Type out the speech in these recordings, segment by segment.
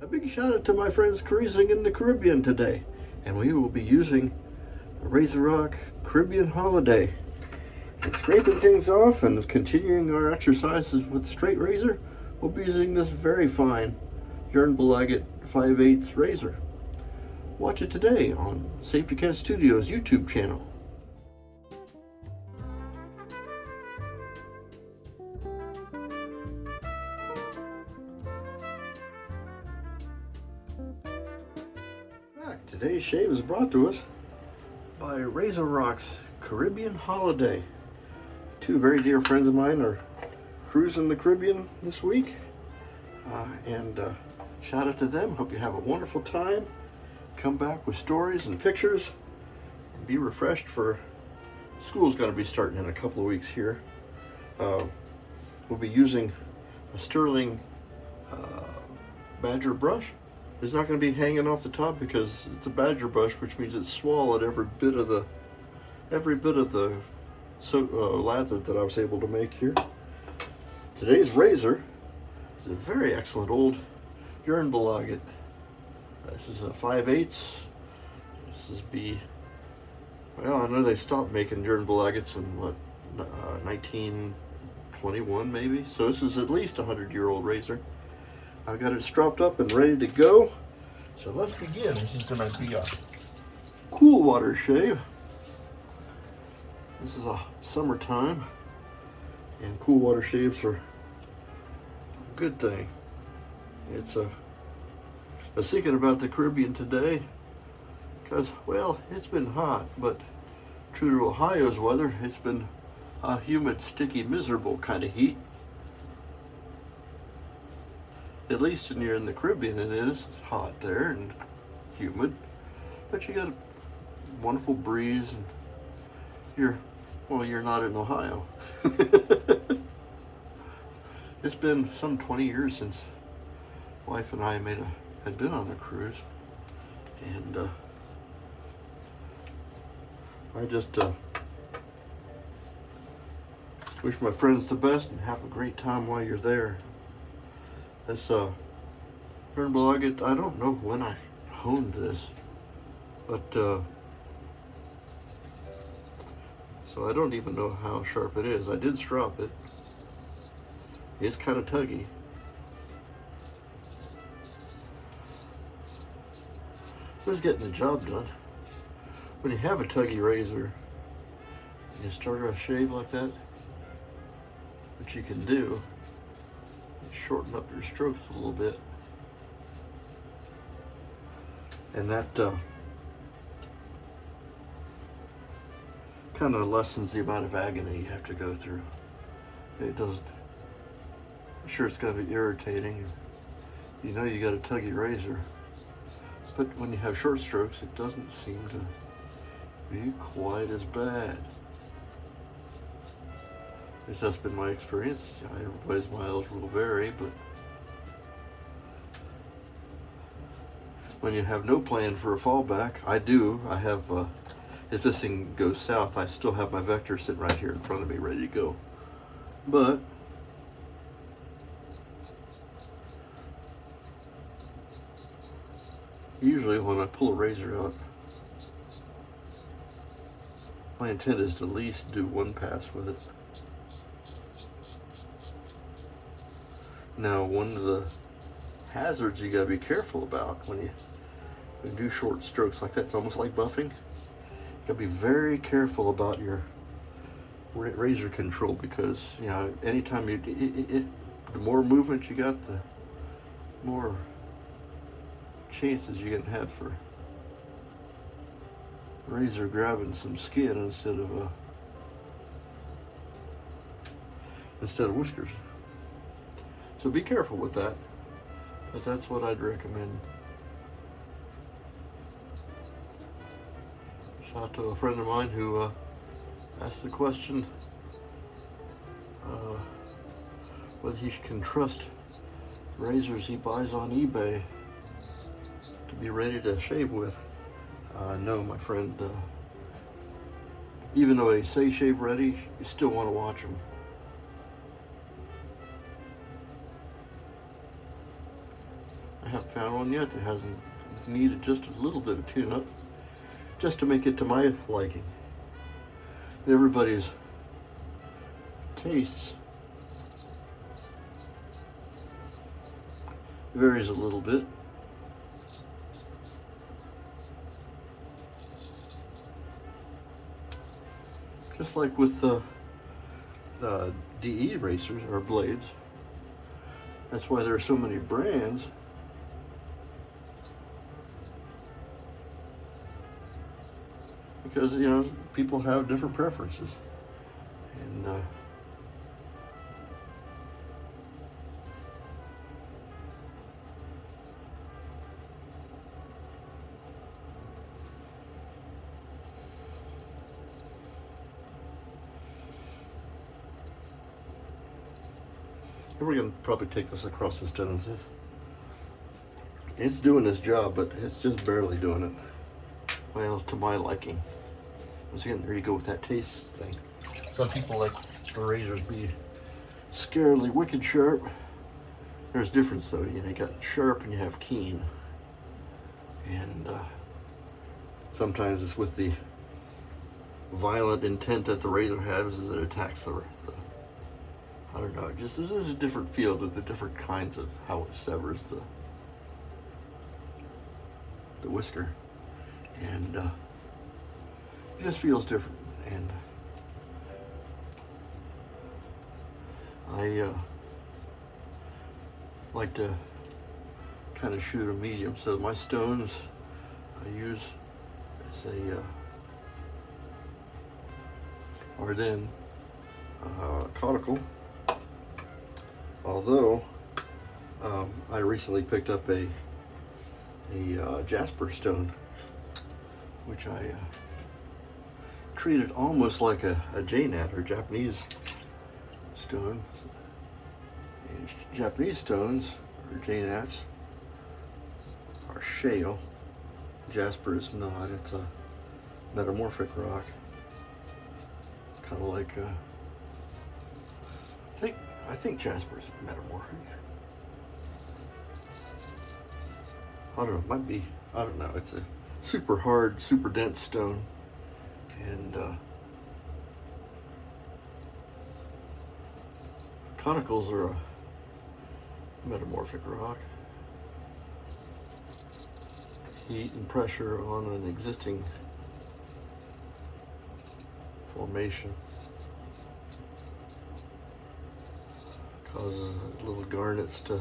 A big shout out to my friends cruising in the Caribbean today, and we will be using the RazoRock Caribbean Holiday. And scraping things off and continuing our exercises with the straight razor, we'll be using this very fine Jernbolaget 5/8 razor. Watch it today on Safety Cat Studios YouTube channel. Today's shave is brought to us by RazoRock's Caribbean Holiday. Two very dear friends of mine are cruising the Caribbean this week, and shout out to them. Hope you have a wonderful time. Come back with stories and pictures, and be refreshed for school's going to be starting in a couple of weeks here. We'll be using a sterling badger brush. It's not going to be hanging off the top because it's a badger brush, which means it's swallowed every bit of the lather that I was able to make here. Today's razor is a very excellent old Jernbolaget. This is a 5/8. This is well, I know they stopped making Jernbolagets in 1921 maybe. So this is at least a 100-year-old razor. I've got it stropped up and ready to go. So let's begin. This is going to be a cool water shave. This is a summertime, and cool water shaves are a good thing. I was thinking about the Caribbean today because, well, it's been hot, but true to Ohio's weather, it's been a humid, sticky, miserable kind of heat. At least when you're in the Caribbean, it is hot there and humid, but you got a wonderful breeze, and you're not in Ohio. It's been some 20 years since wife and I had been on a cruise, and I just wish my friends the best and have a great time while you're there. This Jernbolaget, I don't know when I honed this, but so I don't even know how sharp it is. I did strop it. It's kind of tuggy. Just getting the job done. When you have a tuggy razor, and you start a shave like that, what you can do, shorten up your strokes a little bit, and that kind of lessens the amount of agony you have to go through. It doesn't. I'm sure it's going to be irritating. You know you got a tuggy razor, but when you have short strokes, it doesn't seem to be quite as bad. At least that's been my experience. Everybody's miles will vary, but when you have no plan for a fallback, I do. I have, if this thing goes south, I still have my vector sitting right here in front of me ready to go. But usually when I pull a razor out, my intent is to at least do one pass with it. Now, one of the hazards you gotta be careful about when you do short strokes like that, it's almost like buffing. You gotta be very careful about your razor control, because anytime the more movement you got, the more chances you're gonna have for razor grabbing some skin instead of whiskers. So be careful with that, but that's what I'd recommend. Shout out to a friend of mine who asked the question whether he can trust razors he buys on eBay to be ready to shave with. No, my friend, even though they say shave ready, you still want to watch them. I have haven't found one yet that hasn't needed just a little bit of tune-up, just to make it to my liking. Everybody's tastes varies a little bit. Just like with the DE racers or blades. That's why there are so many brands. Because, you know, people have different preferences. And we're going to probably take this across this Genesis. It's doing its job, but it's just barely doing it. Well, to my liking. Once again, there you go with that taste thing. Some people like the razors be scarily wicked sharp. There's difference though. You know, you got sharp and you have keen. And sometimes it's with the violent intent that the razor has as it attacks the I don't know, just there's a different feel to the different kinds of how it severs the whisker. And it just feels different. And I like to kind of shoot a medium. So my stones I use as a Ardennes conical. Although I recently picked up a jasper stone, which I treated almost like a JNAT or Japanese stone. And Japanese stones or JNATs are shale. Jasper is not. It's a metamorphic rock, kind of like I think jasper is metamorphic. I don't know, it might be, I don't know. It's a super hard, super dense stone. And conicals are a metamorphic rock. Heat and pressure on an existing formation causes little garnets to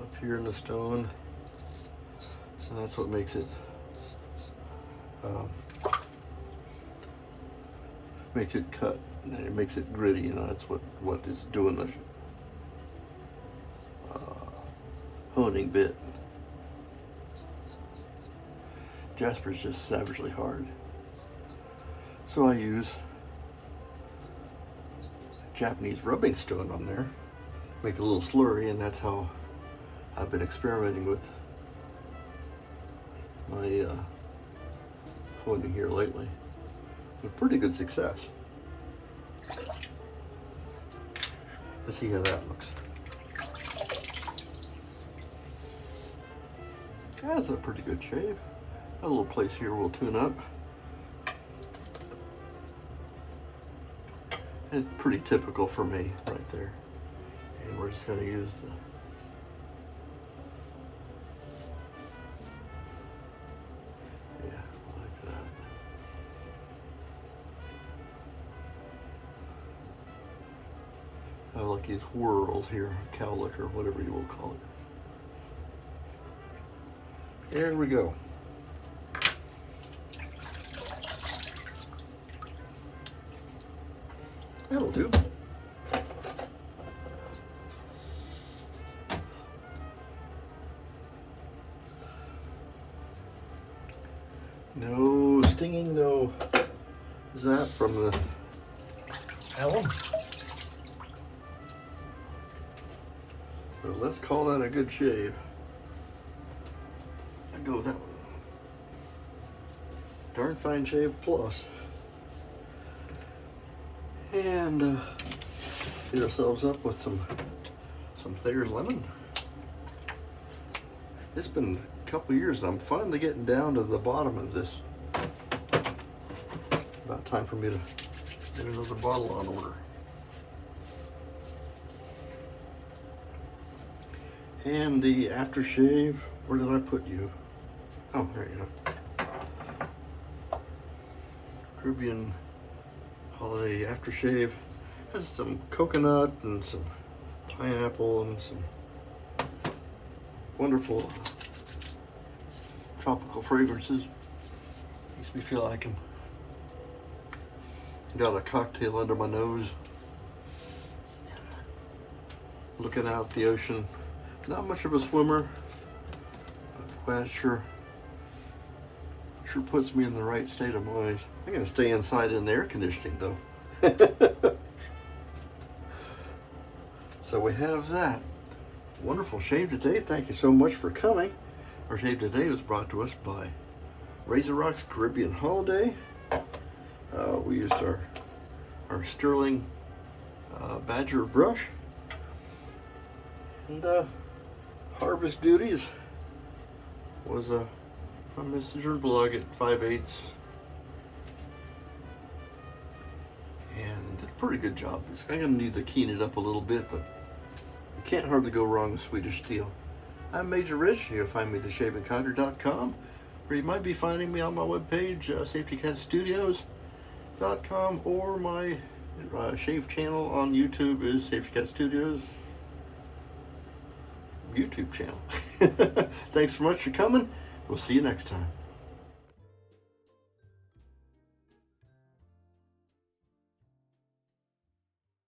appear in the stone, and that's what makes it cut, and it makes it gritty. You know, that's what is doing the honing bit. Jasper's just savagely hard, so I use Japanese rubbing stone on there, make a little slurry, and that's how I've been experimenting with my honing here lately, with pretty good success. Let's see how that looks. That's a pretty good shave. A little place here we'll tune up. It's pretty typical for me right there. And we're just gonna use the like that. I like these whirls here, cowlick or whatever you will call it. There we go. That'll do. No stinging, no zap from the alum. So let's call that a good shave. I'd go with that one. Darn fine shave plus. And get ourselves up with some Thayer's lemon. It's been a couple years and I'm finally getting down to the bottom of this. About time for me to get another bottle on order. And the aftershave, where did I put you? Oh, there you go. Caribbean Holiday aftershave. Has some coconut and some pineapple and some wonderful tropical fragrances. Makes me feel like I'm got a cocktail under my nose. Looking out at the ocean. Not much of a swimmer, but boy, it sure puts me in the right state of mind. I'm gonna stay inside in the air conditioning though. So we have that. Wonderful shave today. Thank you so much for coming. Our shave today was brought to us by RazoRock's Caribbean Holiday. We used our Sterling Badger brush. And harvest duties was from Miss Jernbolaget 5/8, and did a pretty good job. I'm gonna need to keen it up a little bit, but you can't hardly go wrong with Swedish Steel. I'm Major Rich. You can find me at theshavingcodger.com, or you might be finding me on my webpage, safetycatstudios.com, or my shave channel on YouTube is Safety Cat Studios YouTube channel. Thanks so much for coming. We'll see you next time.